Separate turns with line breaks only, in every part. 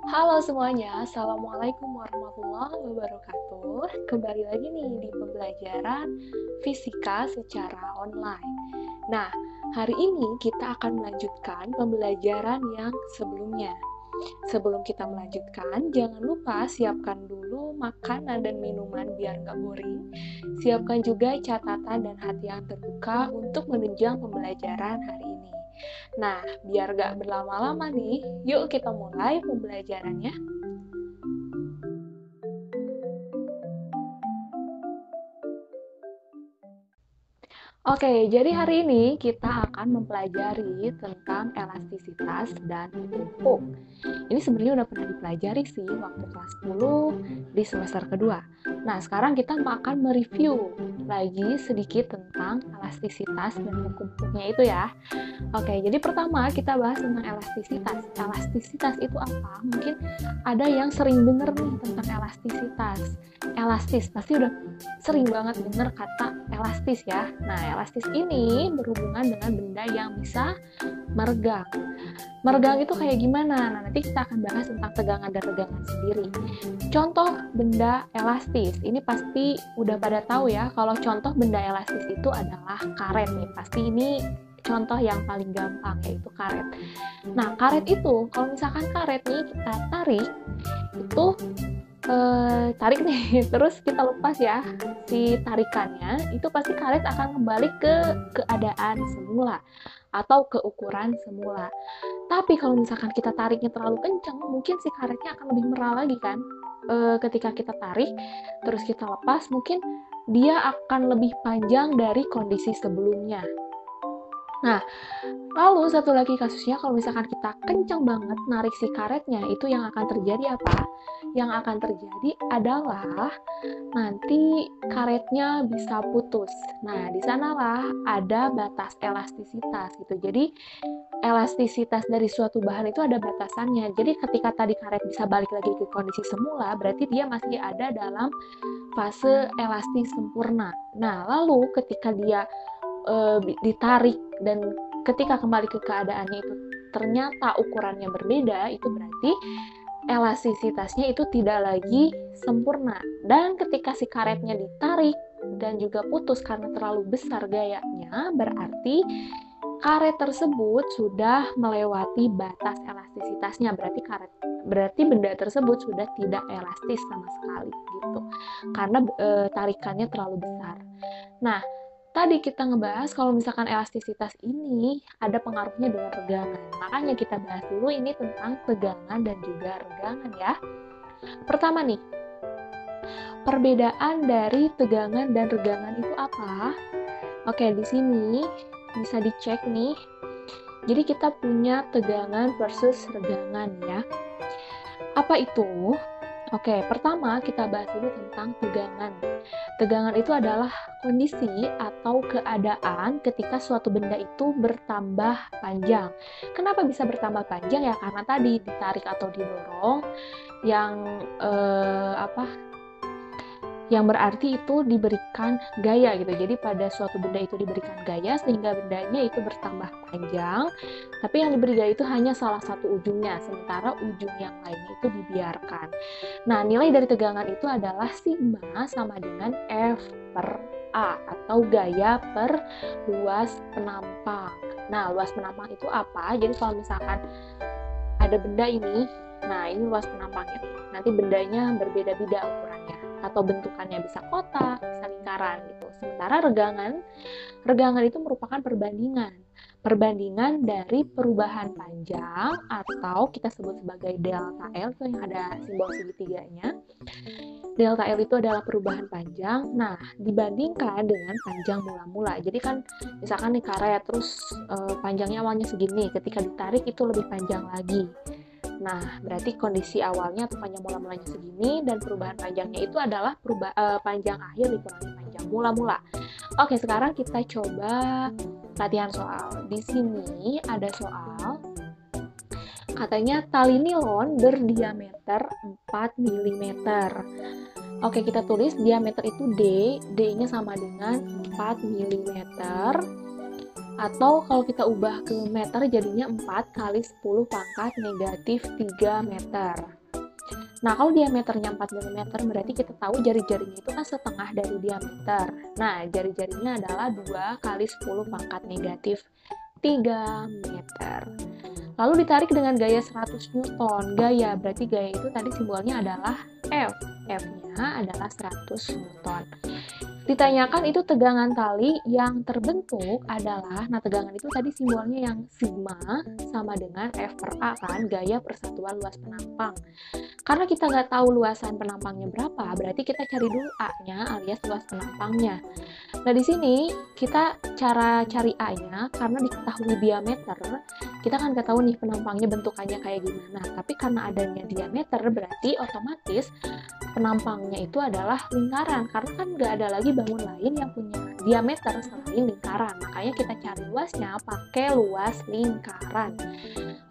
Halo semuanya, Assalamualaikum warahmatullahi wabarakatuh. Kembali lagi nih di pembelajaran fisika secara online. Nah, hari ini kita akan melanjutkan pembelajaran yang sebelumnya. Sebelum kita melanjutkan, jangan lupa siapkan dulu makanan dan minuman biar nggak boring. Siapkan juga catatan dan hati yang terbuka untuk menunjang pembelajaran hari ini. Nah, biar gak berlama-lama nih, yuk kita mulai pembelajarannya. Oke, jadi hari ini kita akan mempelajari tentang elastisitas dan tumpuk. Ini sebenarnya udah pernah dipelajari sih waktu kelas 10 di semester kedua. Nah, sekarang kita akan mereview lagi sedikit tentang elastisitas dan hukum-hukumnya itu ya. Oke, jadi pertama kita bahas tentang elastisitas. Elastisitas itu apa? Mungkin ada yang sering denger nih tentang elastisitas. Elastis, pasti udah sering banget denger kata elastis ya. Nah, elastis ini berhubungan dengan benda yang bisa meregang. Meregang itu kayak gimana? Nah, nanti kita akan bahas tentang tegangan dan regangan sendiri. Contoh benda elastis, ini pasti udah pada tahu ya, kalau contoh benda elastis itu adalah karet nih. Pasti ini contoh yang paling gampang, yaitu karet. Nah, karet itu, kalau misalkan karet nih kita tarik, itu tarik nih, terus kita lepas ya si tarikannya, itu pasti karet akan kembali ke keadaan semula atau ke ukuran semula. Tapi kalau misalkan kita tariknya terlalu kencang, mungkin si karetnya akan lebih merah lagi kan. Ketika kita tarik, terus kita lepas, mungkin dia akan lebih panjang dari kondisi sebelumnya. Nah, lalu satu lagi kasusnya kalau misalkan kita kencang banget narik si karetnya, itu yang akan terjadi apa? Yang akan terjadi adalah nanti karetnya bisa putus. Nah, di sanalah ada batas elastisitas gitu. Jadi, elastisitas dari suatu bahan itu ada batasannya. Jadi, ketika tadi karet bisa balik lagi ke kondisi semula, berarti dia masih ada dalam fase elastis sempurna. Nah, lalu ketika dia ditarik dan ketika kembali ke keadaannya itu ternyata ukurannya berbeda, itu berarti elastisitasnya itu tidak lagi sempurna. Dan ketika si karetnya ditarik dan juga putus karena terlalu besar gayanya, berarti karet tersebut sudah melewati batas elastisitasnya. Berarti benda tersebut sudah tidak elastis sama sekali gitu. Karena tarikannya terlalu besar. Nah, tadi kita ngebahas kalau misalkan elastisitas ini ada pengaruhnya dengan regangan. Makanya kita bahas dulu ini tentang tegangan dan juga regangan ya. Pertama nih, perbedaan dari tegangan dan regangan itu apa? Oke, di sini bisa dicek nih. Jadi kita punya tegangan versus regangan ya. Apa itu? Oke, pertama kita bahas dulu tentang tegangan. Tegangan itu adalah kondisi atau keadaan ketika suatu benda itu bertambah panjang. Kenapa bisa bertambah panjang ya? Karena tadi ditarik atau didorong yang yang berarti itu diberikan gaya gitu. Jadi pada suatu benda itu diberikan gaya sehingga bendanya itu bertambah panjang, tapi yang diberi gaya itu hanya salah satu ujungnya, sementara ujung yang lainnya itu dibiarkan. Nah, nilai dari tegangan itu adalah sigma sama dengan F per A atau gaya per luas penampang. Nah, luas penampang itu apa? Jadi kalau misalkan ada benda ini, nah ini luas penampangnya. Nanti bendanya berbeda-beda ukurannya atau bentukannya, bisa kotak, bisa lingkaran gitu. Sementara regangan itu merupakan perbandingan dari perubahan panjang atau kita sebut sebagai delta L, itu yang ada simbol segitiganya. Delta L itu adalah perubahan panjang. Nah, dibandingkan dengan panjang mula-mula. Jadi kan misalkan nih karet terus panjangnya awalnya segini, ketika ditarik itu lebih panjang lagi. Nah, berarti kondisi awalnya atau panjang mula-mulanya segini dan perubahan panjangnya itu adalah panjang akhir dikurangi panjang mula-mula. Oke, sekarang kita coba latihan soal. Di sini ada soal katanya tali nilon berdiameter 4 mm. Oke, kita tulis diameter itu D, D-nya sama dengan 4 mm. Atau kalau kita ubah ke meter jadinya 4 kali 10 pangkat negatif 3 meter. Nah, kalau diameternya 4 mm berarti kita tahu jari-jarinya itu kan setengah dari diameter. Nah, jari-jarinya adalah 2 kali 10 pangkat negatif 3 meter. Lalu ditarik dengan gaya 100 Newton. Gaya, berarti gaya itu tadi simbolnya adalah F. F-nya adalah 100 Newton. Ditanyakan itu tegangan tali yang terbentuk adalah, nah tegangan itu tadi simbolnya yang sigma sama dengan F per A kan, gaya persatuan luas penampang. Karena kita nggak tahu luasan penampangnya berapa, berarti kita cari dulu A-nya alias luas penampangnya. Nah di sini kita cara cari A-nya karena diketahui diameter, kita kan nggak tahu nih penampangnya bentukannya kayak gimana. Tapi karena adanya diameter berarti otomatis penampangnya itu adalah lingkaran, karena kan nggak ada lagi bangun lain yang punya diameter selain lingkaran. Makanya kita cari luasnya pakai luas lingkaran.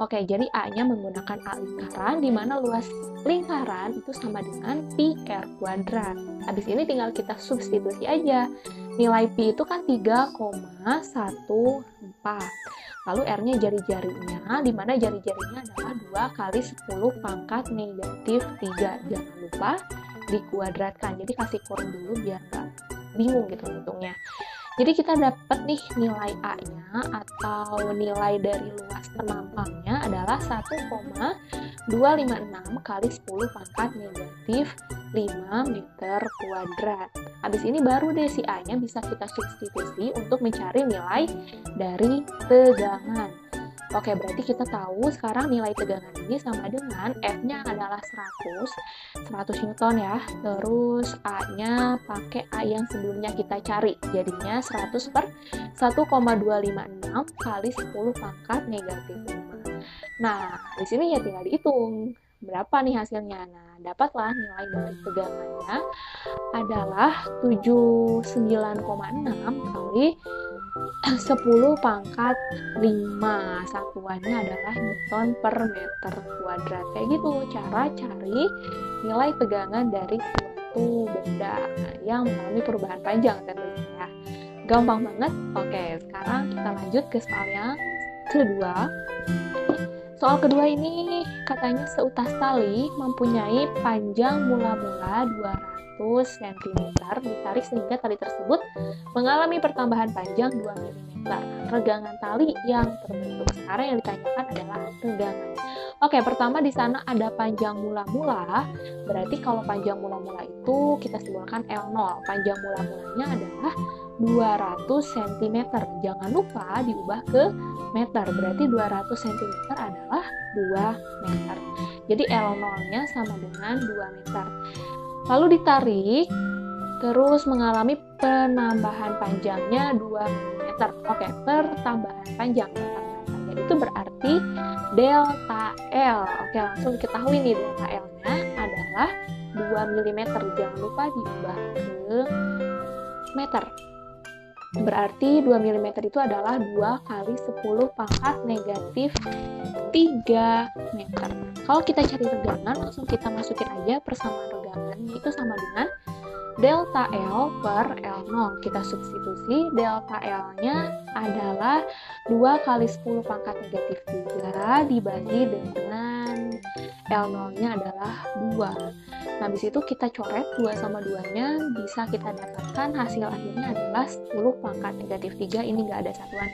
Oke, jadi A-nya menggunakan A lingkaran, di mana luas lingkaran itu sama dengan pi R kuadrat. Habis ini tinggal kita substitusi aja. Nilai pi itu kan 3,14. Lalu R-nya jari-jarinya, di mana jari-jarinya adalah 2 kali 10 pangkat negatif 3. Jangan lupa dikuadratkan. Jadi kasih kurung dulu biar nggak bingung gitu hitungnya. Jadi kita dapat nih nilai A-nya atau nilai dari luas penampangnya adalah 1,256 kali 10 pangkat negatif 5 meter kuadrat. Habis ini baru deh si A-nya bisa kita substitusi untuk mencari nilai dari tegangan. Oke, berarti kita tahu sekarang nilai tegangan ini sama dengan F-nya adalah 100 Newton ya. Terus A-nya pakai A yang sebelumnya kita cari. Jadinya 100 per 1,256 kali 10 pangkat negatif 5. Nah, di sini ya tinggal dihitung. Berapa nih hasilnya? Nah, dapatlah nilai dari tegangannya adalah 79,6 kali 10 pangkat 5. Satuannya adalah Newton per meter kuadrat. Kayak gitu cara cari nilai tegangan dari suatu benda yang mengalami perubahan panjang tentunya ya. Gampang banget. Oke, sekarang kita lanjut ke soal yang kedua. Soal kedua ini katanya seutas tali mempunyai panjang mula-mula 200 cm ditarik sehingga tali tersebut mengalami pertambahan panjang 2 mm. Regangan tali yang terbentuk. Sekarang yang ditanyakan adalah regangan. Oke, pertama di sana ada panjang mula-mula. Berarti kalau panjang mula-mula itu kita simbolkan L0. Panjang mula-mulanya adalah 200 cm. Jangan lupa diubah ke meter. Berarti 200 cm adalah 2 meter. Jadi L0-nya sama dengan 2 meter. Lalu ditarik, terus mengalami penambahan panjangnya 2 meter. Oke, pertambahan panjang itu berarti delta L. Oke, langsung diketahui nih delta L-nya adalah 2 mm. Jangan lupa diubah ke meter. Berarti 2 mm itu adalah 2 kali 10 pangkat negatif 3 meter. Kalau kita cari regangan, langsung kita masukin aja persamaan regangannya itu sama dengan delta L per L0. Kita substitusi, delta L-nya adalah 2 kali 10 pangkat negatif 3 dibagi dengan L0-nya adalah 2. Nah, habis itu kita coret 2 sama 2-nya, bisa kita dapatkan hasil akhirnya adalah 10 pangkat negatif 3, ini nggak ada satuan.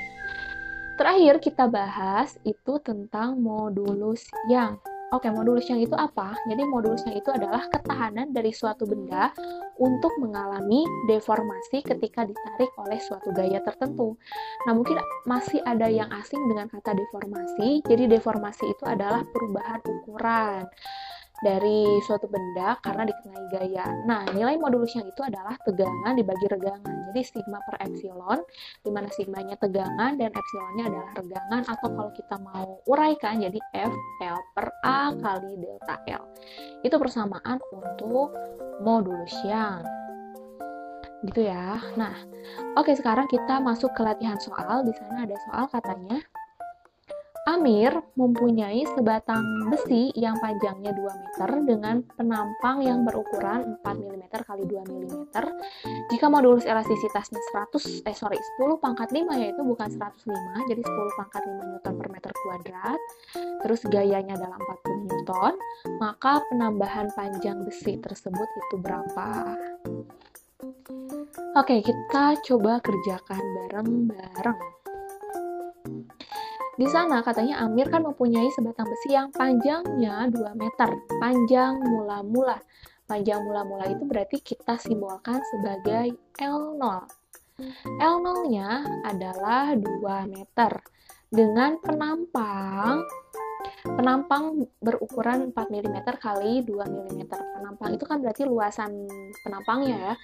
Terakhir kita bahas itu tentang modulus yang. Oke, modulus yang itu apa? Jadi modulus yang itu adalah ketahanan dari suatu benda untuk mengalami deformasi ketika ditarik oleh suatu gaya tertentu. Nah, mungkin masih ada yang asing dengan kata deformasi. Jadi deformasi itu adalah perubahan ukuran dari suatu benda karena dikenai gaya. Nah, nilai modulus yang itu adalah tegangan dibagi regangan. Jadi sigma per epsilon, di mana sigmanya tegangan dan epsilonnya adalah regangan, atau kalau kita mau uraikan jadi F L per A kali delta L. Itu persamaan untuk modulus yang. Gitu ya. Nah, oke, sekarang kita masuk ke latihan soal. Di sana ada soal katanya Amir mempunyai sebatang besi yang panjangnya 2 meter dengan penampang yang berukuran 4 mm kali 2 mm. Jika modulus elastisitasnya 10 pangkat 5, yaitu bukan 105, jadi 10 pangkat 5 Newton per meter kuadrat, terus gayanya adalah 40 Newton, maka penambahan panjang besi tersebut itu berapa? Oke, kita coba kerjakan bareng-bareng. Di sana katanya Amir kan mempunyai sebatang besi yang panjangnya 2 meter. Panjang mula-mula. Panjang mula-mula itu berarti kita simbolkan sebagai L0. L0-nya adalah 2 meter. Dengan penampang berukuran 4 mm kali 2 mm. Penampang itu kan berarti luasan penampangnya ya.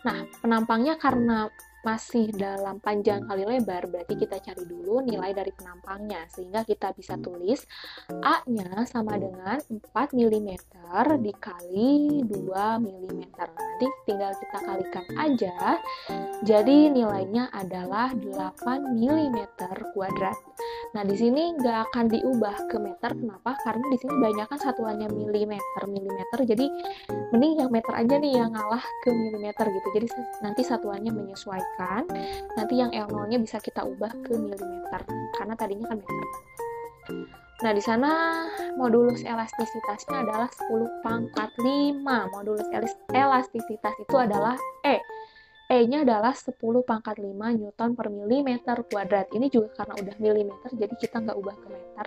Nah, penampangnya karena masih dalam panjang kali lebar, berarti kita cari dulu nilai dari penampangnya, sehingga kita bisa tulis A-nya sama dengan 4 mm dikali 2 mm. Nanti tinggal kita kalikan aja, jadi nilainya adalah 8 mm kuadrat. Nah, di sini nggak akan diubah ke meter, kenapa? Karena di sini banyak kan satuannya milimeter, jadi mending yang meter aja nih yang ngalah ke milimeter gitu, jadi nanti satuannya menyesuaikan, nanti yang L0-nya bisa kita ubah ke milimeter, karena tadinya kan meter. Nah, di sana modulus elastisitasnya adalah 10 pangkat 5, modulus elastisitas itu adalah E. E-nya adalah 10 pangkat 5 Newton per milimeter kuadrat. Ini juga karena udah milimeter, jadi kita nggak ubah ke meter.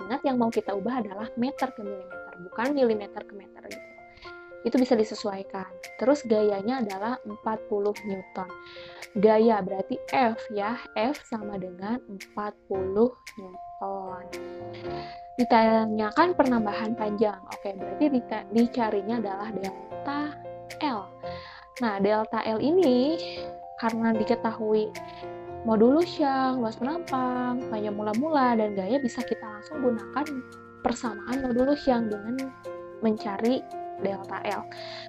Ingat, yang mau kita ubah adalah meter ke milimeter, bukan milimeter ke meter gitu. Itu bisa disesuaikan. Terus gayanya adalah 40 Newton. Gaya berarti F ya, F sama dengan 40 Newton. Ditanyakan penambahan panjang. Oke, berarti dicarinya adalah delta L. Nah, delta L ini karena diketahui modulus yang luas penampang, panjang mula-mula, dan gaya, bisa kita langsung gunakan persamaan modulus yang dengan mencari delta L.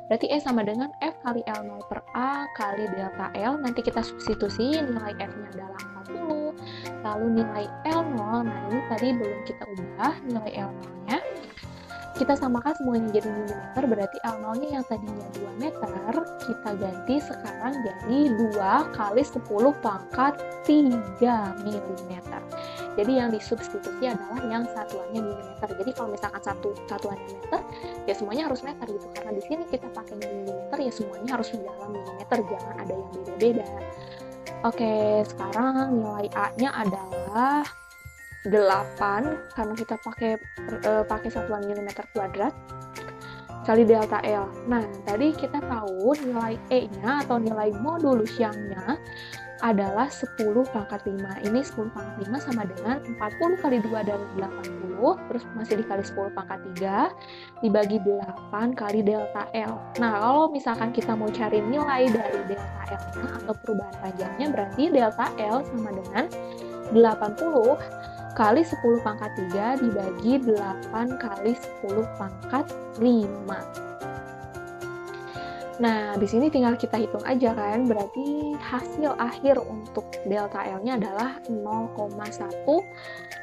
Berarti E sama dengan F kali L0 per A kali delta L. Nanti kita substitusi, nilai F-nya adalah 40, lalu nilai L0, nah ini tadi belum kita ubah, nilai L0-nya. Kita samakan semuanya jadi milimeter, berarti L0-nya yang tadinya 2 meter, kita ganti sekarang jadi 2 kali 10 pangkat 3 milimeter. Jadi yang disubstitusi adalah yang satuannya milimeter. Jadi kalau misalkan satuannya meter, ya semuanya harus meter gitu. Karena di sini kita pakai milimeter, ya semuanya harus di dalam milimeter, jangan ada yang beda-beda. Oke, sekarang nilai A-nya adalah 8, karena kita pakai satuan milimeter kuadrat, kali delta L. Nah, tadi kita tahu nilai E-nya atau nilai modulus yang-nya adalah 10 pangkat 5. Ini 10 pangkat 5 sama dengan 40 kali 2 dari 80, terus masih dikali 10 pangkat 3, dibagi 8 kali delta L. Nah, kalau misalkan kita mau cari nilai dari delta L-nya atau perubahan panjangnya, berarti delta L sama dengan 80 kali 10 pangkat 3 dibagi 8 kali 10 pangkat 5. Nah, di sini tinggal kita hitung aja kan, berarti hasil akhir untuk delta L-nya adalah 0,1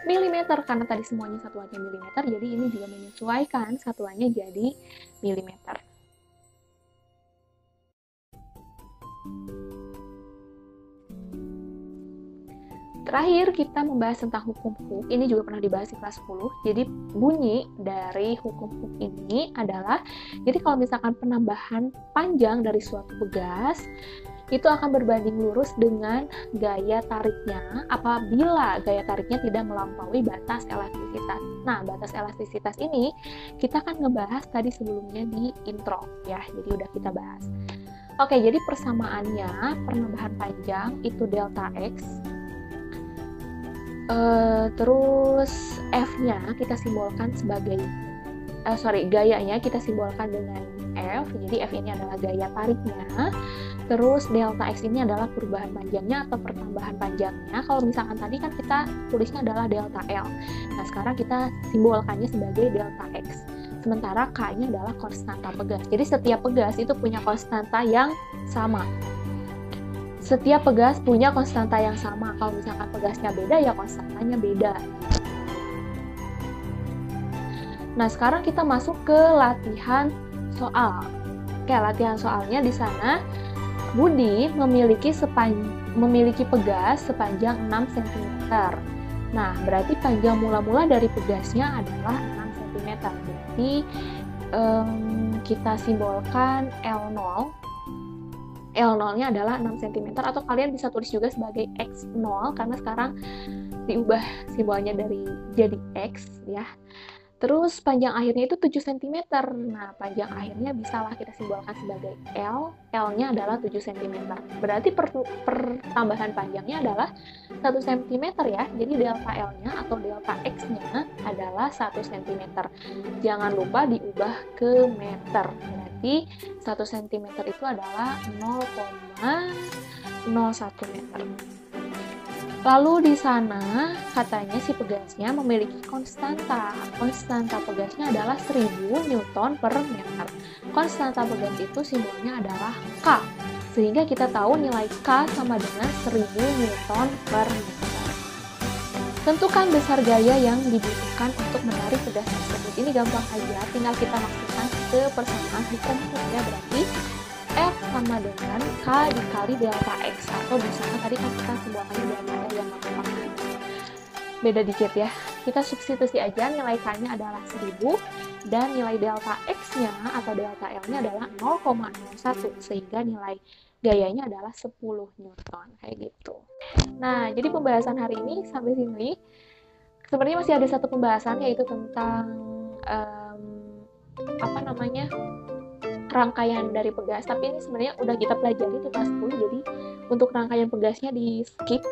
mm, karena tadi semuanya satuannya milimeter, jadi ini juga menyesuaikan satuannya jadi milimeter. Terakhir, kita membahas tentang hukum Hooke. Ini juga pernah dibahas di kelas 10. Jadi, bunyi dari hukum Hooke ini adalah, jadi kalau misalkan penambahan panjang dari suatu pegas, itu akan berbanding lurus dengan gaya tariknya apabila gaya tariknya tidak melampaui batas elastisitas. Nah, batas elastisitas ini kita akan ngebahas tadi sebelumnya di intro, ya. Jadi, udah kita bahas. Oke, jadi persamaannya, penambahan panjang itu delta X, terus F-nya kita simbolkan sebagai gayanya kita simbolkan dengan F, jadi F ini adalah gaya tariknya, terus delta X ini adalah perubahan panjangnya atau pertambahan panjangnya. Kalau misalkan tadi kan kita tulisnya adalah delta L, nah sekarang kita simbolkannya sebagai delta X, sementara K-nya adalah konstanta pegas. Jadi setiap pegas itu punya konstanta yang sama. Setiap pegas punya konstanta yang sama. Kalau misalkan pegasnya beda, ya konstantanya beda. Nah, sekarang kita masuk ke latihan soal. Oke, latihan soalnya di sana Budi memiliki pegas sepanjang 6 cm. Nah, berarti panjang mula-mula dari pegasnya adalah 6 cm. Berarti kita simbolkan L0. L0-nya adalah 6 cm, atau kalian bisa tulis juga sebagai X0 karena sekarang diubah simbolnya jadi X ya. Terus panjang akhirnya itu 7 cm. Nah, panjang akhirnya bisalah kita simbolkan sebagai L. L-nya adalah 7 cm. Berarti pertambahan panjangnya adalah 1 cm ya. Jadi delta L-nya atau delta X-nya adalah 1 cm. Jangan lupa diubah ke meter. Berarti 1 cm itu adalah 0,01 meter. Lalu di sana katanya si pegasnya memiliki konstanta. Konstanta pegasnya adalah 1000 Newton per meter. Konstanta pegas itu simbolnya adalah K. Sehingga kita tahu nilai K sama dengan 1000 Newton per meter. Tentukan besar gaya yang dibutuhkan untuk menarik pegas tersebut. Ini gampang aja, tinggal kita masukkan ke persamaan hukum ya. Berarti F sama dengan K dikali delta X, atau misalnya tadi kan kita simbolkannya delta L yang gampang. Beda dikit ya. Kita substitusi aja, nilai K-nya adalah 1000 dan nilai delta X-nya atau delta L-nya adalah 0,01 sehingga nilai gayanya adalah 10 Newton kayak gitu. Nah, jadi pembahasan hari ini sampai sini. Sebenarnya masih ada satu pembahasan yaitu tentang rangkaian dari pegas, tapi ini sebenarnya udah kita pelajari di kelas 10, jadi untuk rangkaian pegasnya di skip,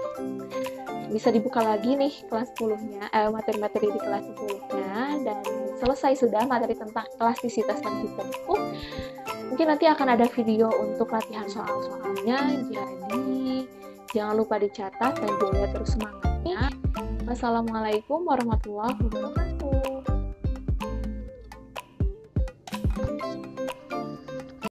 bisa dibuka lagi nih kelas 10-nya, materi-materi di kelas 10-nya, dan selesai sudah materi tentang elastisitas dan hukum. Mungkin nanti akan ada video untuk latihan soal-soalnya, jadi jangan lupa dicatat dan jaga terus semangatnya. Wassalamualaikum warahmatullahi wabarakatuh.